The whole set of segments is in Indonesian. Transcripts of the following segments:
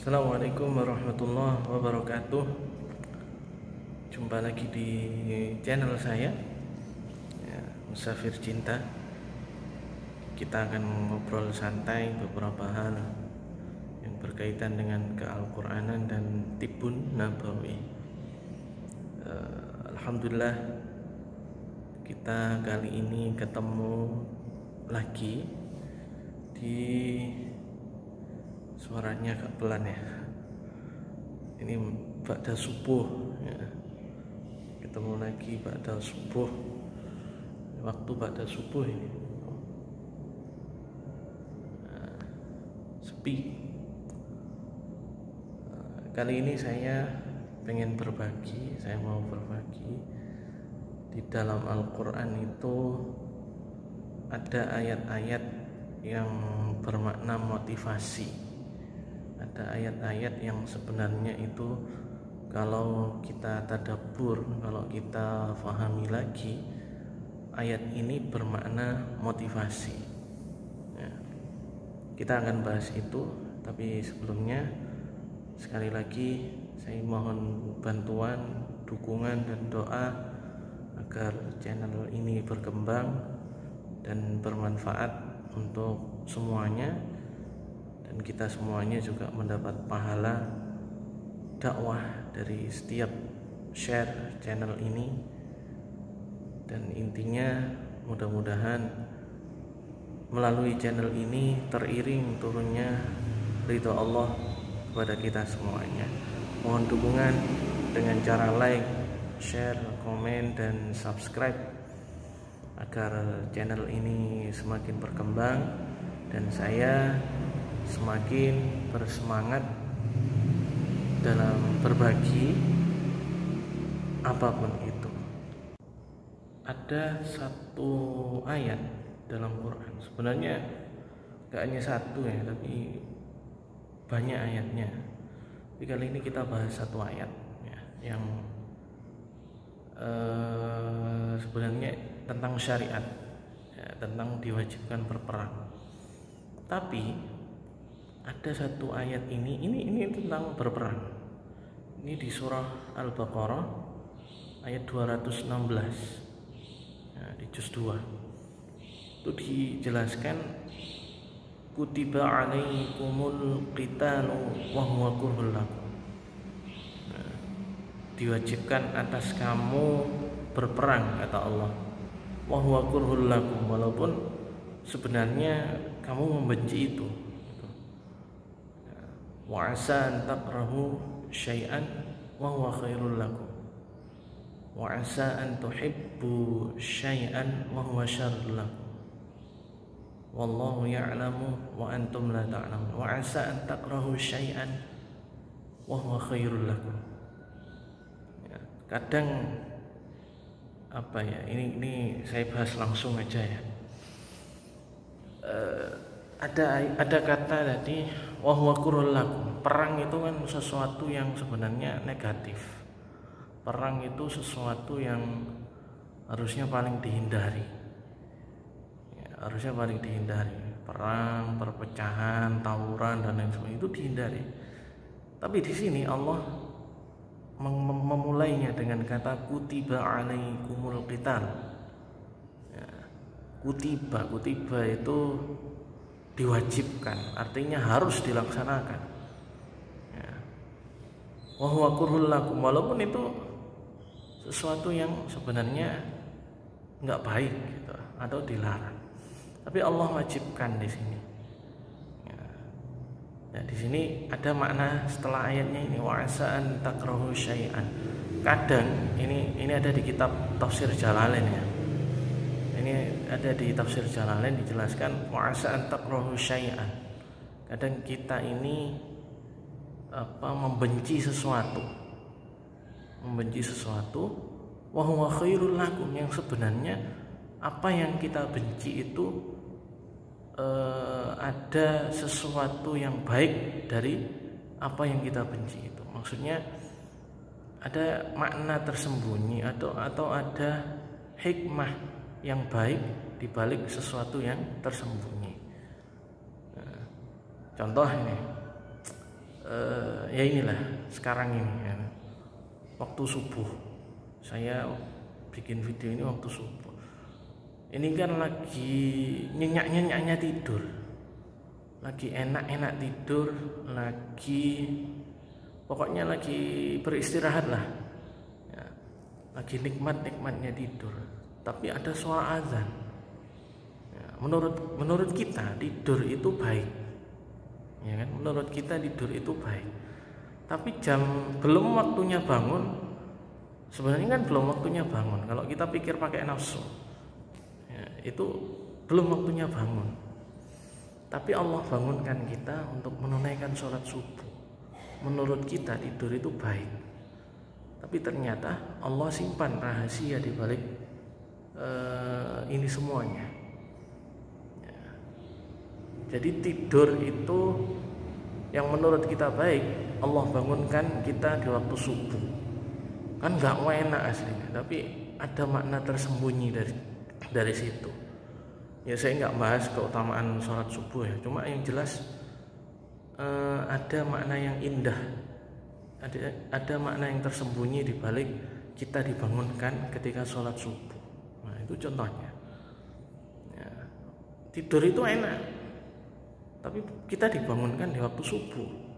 Assalamualaikum warahmatullahi wabarakatuh. Jumpa lagi di channel saya ya, Musafir Cinta. Kita akan ngobrol santai beberapa hal yang berkaitan dengan keal-Quranan dan Tibbun Nabawi. Alhamdulillah kita kali ini ketemu lagi di suaranya agak pelan ya. Ini ba'da subuh ya. Ketemu lagi ba'da subuh. Waktu ba'da subuh ini sepi. Kali ini saya mau berbagi di dalam Al-Quran itu ada ayat-ayat yang bermakna motivasi. Ada ayat-ayat yang sebenarnya itu kalau kita tadabbur, kalau kita fahami lagi, ayat ini bermakna motivasi ya. Kita akan bahas itu, tapi sebelumnya sekali lagi saya mohon bantuan, dukungan dan doa agar channel ini berkembang dan bermanfaat untuk semuanya, dan kita semuanya juga mendapat pahala dakwah dari setiap share channel ini. Dan intinya mudah-mudahan melalui channel ini teriring turunnya ridho Allah kepada kita semuanya. Mohon dukungan dengan cara like, share, komen, dan subscribe agar channel ini semakin berkembang dan saya semakin bersemangat dalam berbagi apapun itu. Ada satu ayat dalam Quran, sebenarnya gak hanya satu ya, tapi banyak ayatnya. Tapi kali ini kita bahas satu ayat ya, yang sebenarnya tentang syariat ya, tentang diwajibkan berperang. Tapi ada satu ayat ini tentang berperang. Ini di surah Al-Baqarah ayat 216 ya, di juz 2 itu dijelaskan kutiba alaikumul qitalu wa huwa kurhul lakum. Diwajibkan atas kamu berperang, kata Allah, wa huwa kurhul lakum, walaupun sebenarnya kamu membenci itu. Wa asa an takrahu syai'an wa huwa khairul lakum wa asa an tuhibbu syai'an wa huwa syarrul lakum wallahu ya'lamu wa antum la ta'lamun wa asa an takrahu syai'an wa huwa khairul lakum ya, kadang apa ya, ini saya bahas langsung aja ya. Ada kata tadi wa huwa kurhul lakum. Perang itu kan sesuatu yang sebenarnya negatif. Perang itu sesuatu yang harusnya paling dihindari ya, harusnya paling dihindari. Perang, perpecahan, tawuran dan lain sebagainya itu dihindari. Tapi di sini Allah memulainya dengan kata kutiba alaikumul qital ya, kutiba itu diwajibkan, artinya harus dilaksanakan ya. Wa huwa kurhul lakum, walaupun itu sesuatu yang sebenarnya nggak baik gitu, atau dilarang, tapi Allah wajibkan di sini ya. Nah, di sini ada makna setelah ayatnya ini, wa asa'an takrahu syai'an. Kadang ini ada di kitab tafsir Jalalain ya. Ini ada di tafsir Jalalain dijelaskan wa asa an takrahu syai'an. Kadang kita ini membenci sesuatu wa huwa khairul lakum, yang sebenarnya apa yang kita benci itu ada sesuatu yang baik dari apa yang kita benci itu. Maksudnya ada makna tersembunyi atau ada hikmah yang baik di balik sesuatu yang tersembunyi. Contoh ini, ya inilah sekarang ini ya, waktu subuh saya bikin video ini waktu subuh. Ini kan lagi nyenyak-nyenyaknya tidur, lagi enak-enak tidur, pokoknya lagi beristirahat lah ya, lagi nikmatnya tidur. Tapi ada suara azan ya, menurut kita tidur itu baik ya kan, menurut kita tidur itu baik. Tapi belum waktunya bangun, sebenarnya kan belum waktunya bangun. Kalau kita pikir pakai nafsu ya, itu belum waktunya bangun. Tapi Allah bangunkan kita untuk menunaikan sholat subuh. Menurut kita tidur itu baik. Tapi ternyata Allah simpan rahasia di balik ini semuanya ya. Jadi tidur itu yang menurut kita baik, Allah bangunkan kita di waktu subuh. Kan gak enak aslinya, tapi ada makna tersembunyi dari situ. Ya saya nggak bahas keutamaan sholat subuh ya, cuma yang jelas ada makna yang indah, ada makna yang tersembunyi di balik kita dibangunkan ketika sholat subuh. Nah itu contohnya ya, tidur itu enak, tapi kita dibangunkan di waktu subuh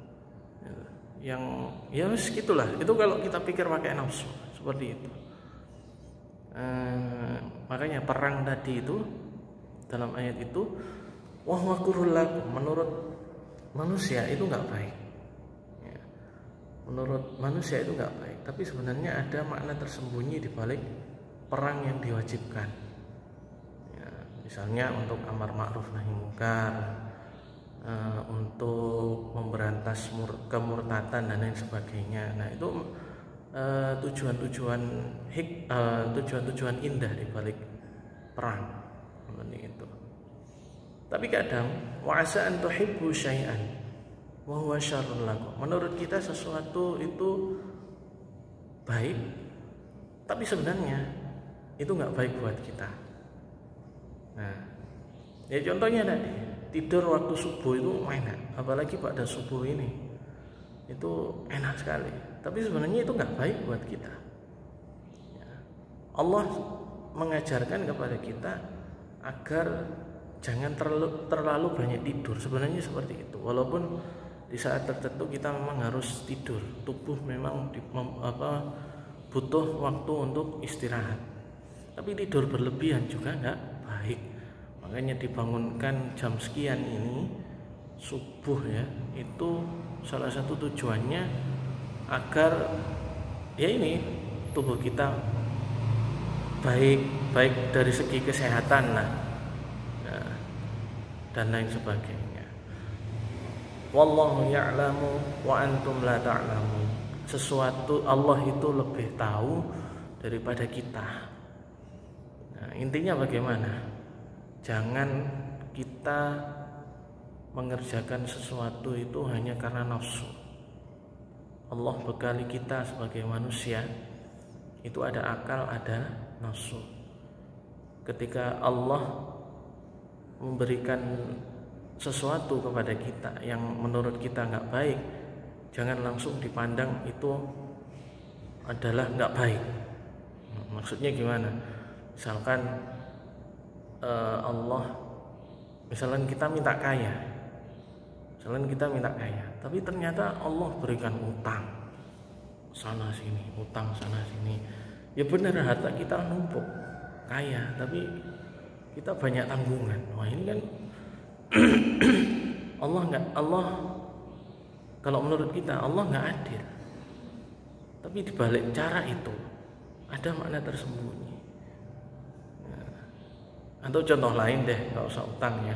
yang ya gitulah. Itu kalau kita pikir pakai nafsu seperti itu. Makanya perang tadi itu dalam ayat itu wa huwa kurhul lakum, menurut manusia itu nggak baik ya. Menurut manusia itu nggak baik, tapi sebenarnya ada makna tersembunyi di balik perang yang diwajibkan ya. Misalnya untuk amar ma'ruf nahi munkar, untuk memberantas kemurtatan dan lain sebagainya. Nah itu tujuan indah di balik perang seperti itu. Tapi kadang wa'asa an tuhibbu syai'an wa huwa syarrun lakum, menurut kita sesuatu itu baik, tapi sebenarnya itu nggak baik buat kita. Nah ya contohnya tadi, tidur waktu subuh itu enak, apalagi pada subuh ini itu enak sekali, tapi sebenarnya itu nggak baik buat kita ya. Allah mengajarkan kepada kita agar jangan terlalu banyak tidur, sebenarnya seperti itu. Walaupun di saat tertentu kita memang harus tidur, tubuh memang butuh waktu untuk istirahat, tapi tidur berlebihan juga nggak baik. Makanya dibangunkan jam sekian ini subuh ya, itu salah satu tujuannya agar ya ini tubuh kita baik dari segi kesehatan lah ya, dan lain sebagainya. Wallahu ya'lamu wa antum la ta'lamun. Sesuatu Allah itu lebih tahu daripada kita. Nah, intinya bagaimana? Jangan kita mengerjakan sesuatu itu hanya karena nafsu. Allah bekali kita sebagai manusia itu ada akal, ada nafsu. Ketika Allah memberikan sesuatu kepada kita yang menurut kita nggak baik, jangan langsung dipandang itu adalah nggak baik. Maksudnya gimana? Misalkan misalkan kita minta kaya, tapi ternyata Allah berikan utang sana sini, ya benar harta kita numpuk kaya, tapi kita banyak tanggungan. Wah ini kan Allah kalau menurut kita Allah nggak adil, tapi dibalik cara itu ada makna tersembunyi. Atau contoh lain deh, nggak usah utang ya.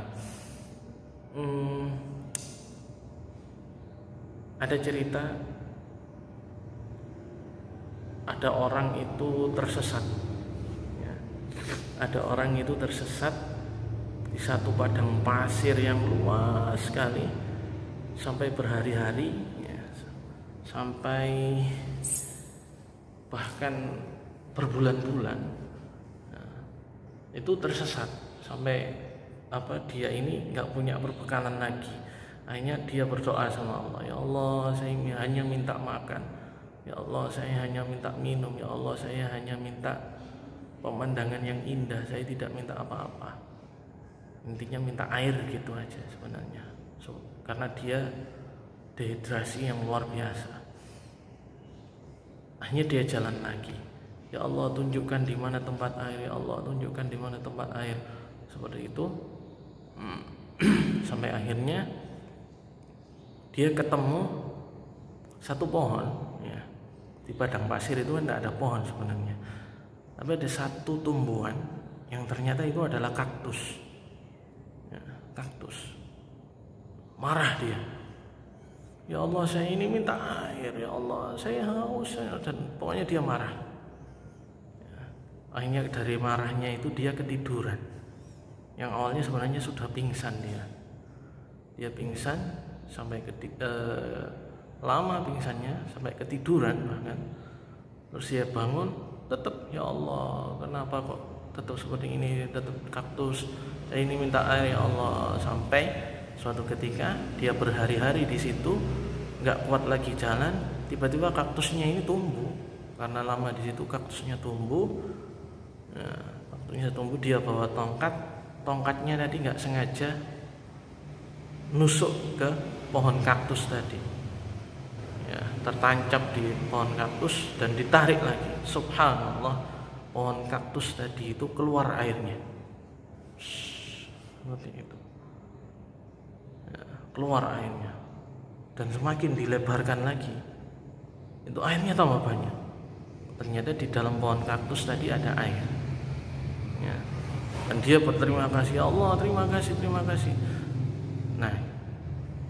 Ada cerita, ada orang itu tersesat ya. Ada orang itu tersesat di satu padang pasir yang luas sekali sampai berhari-hari ya, sampai bahkan berbulan-bulan. Itu tersesat sampai dia ini nggak punya perbekalan lagi, Akhirnya dia berdoa sama Allah, ya Allah saya hanya minta makan, ya Allah saya hanya minta minum, ya Allah saya hanya minta pemandangan yang indah, saya tidak minta apa-apa. Intinya minta air gitu aja sebenarnya. Karena dia dehidrasi yang luar biasa. Akhirnya dia jalan lagi, ya Allah tunjukkan di mana tempat air, ya Allah tunjukkan di mana tempat air. Seperti itu sampai akhirnya dia ketemu satu pohon, ya. Di padang pasir itu kan tidak ada pohon sebenarnya, tapi ada satu tumbuhan yang ternyata itu adalah kaktus, ya, kaktus. Marah dia, ya Allah saya ini minta air, ya Allah saya haus, dan pokoknya dia marah. Ya. Akhirnya dari marahnya itu dia ketiduran. Yang awalnya sebenarnya sudah pingsan dia pingsan sampai lama pingsannya sampai ketiduran bahkan. Terus dia bangun, tetap ya Allah kenapa kok tetap seperti ini, tetap kaktus, saya ini minta air ya Allah. Sampai suatu ketika dia berhari-hari di situ nggak kuat lagi jalan, tiba-tiba kaktusnya ini tumbuh. Karena lama di situ kaktusnya tumbuh, dia bawa tongkatnya tadi nggak sengaja nusuk ke pohon kaktus tadi, ya, tertancap di pohon kaktus dan ditarik lagi. Subhanallah, pohon kaktus tadi itu keluar airnya, seperti itu, ya, keluar airnya dan semakin dilebarkan lagi, itu airnya tambah banyak. Ternyata di dalam pohon kaktus tadi ada air, ya. Dan dia berterima kasih, ya Allah terima kasih. Nah,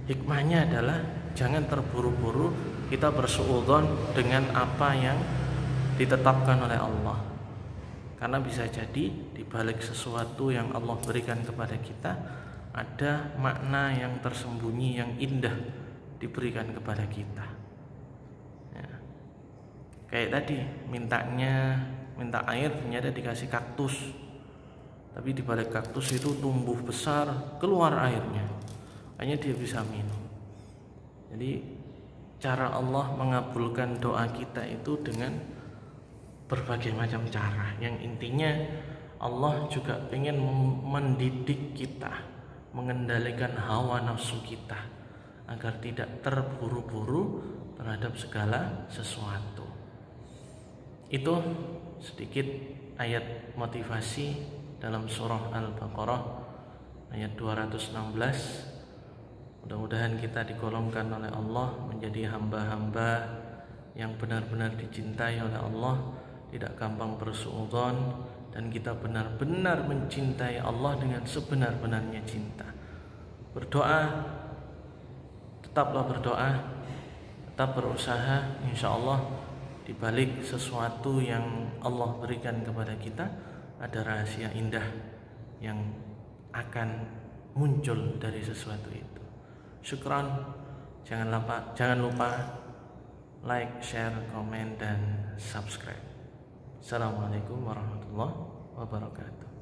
hikmahnya adalah jangan terburu-buru kita bersuudzon dengan apa yang ditetapkan oleh Allah. Karena bisa jadi di balik sesuatu yang Allah berikan kepada kita ada makna yang tersembunyi yang indah diberikan kepada kita. Ya. Kayak tadi minta air ternyata dikasih kaktus. Tapi di balik kaktus itu tumbuh besar, keluar airnya. Hanya dia bisa minum. Jadi cara Allah mengabulkan doa kita itu dengan berbagai macam cara. Yang intinya Allah juga ingin mendidik kita, mengendalikan hawa nafsu kita agar tidak terburu-buru terhadap segala sesuatu. Itu sedikit ayat motivasi dalam surah Al-Baqarah ayat 216. Mudah-mudahan kita digolongkan oleh Allah menjadi hamba-hamba yang benar-benar dicintai oleh Allah, tidak gampang bersuudzon, dan kita benar-benar mencintai Allah dengan sebenar-benarnya cinta. Berdoa, tetaplah berdoa, tetap berusaha. Insya Allah di balik sesuatu yang Allah berikan kepada kita ada rahasia indah yang akan muncul dari sesuatu itu. Syukran. Jangan lupa like, share, komen, dan subscribe. Assalamualaikum warahmatullahi wabarakatuh.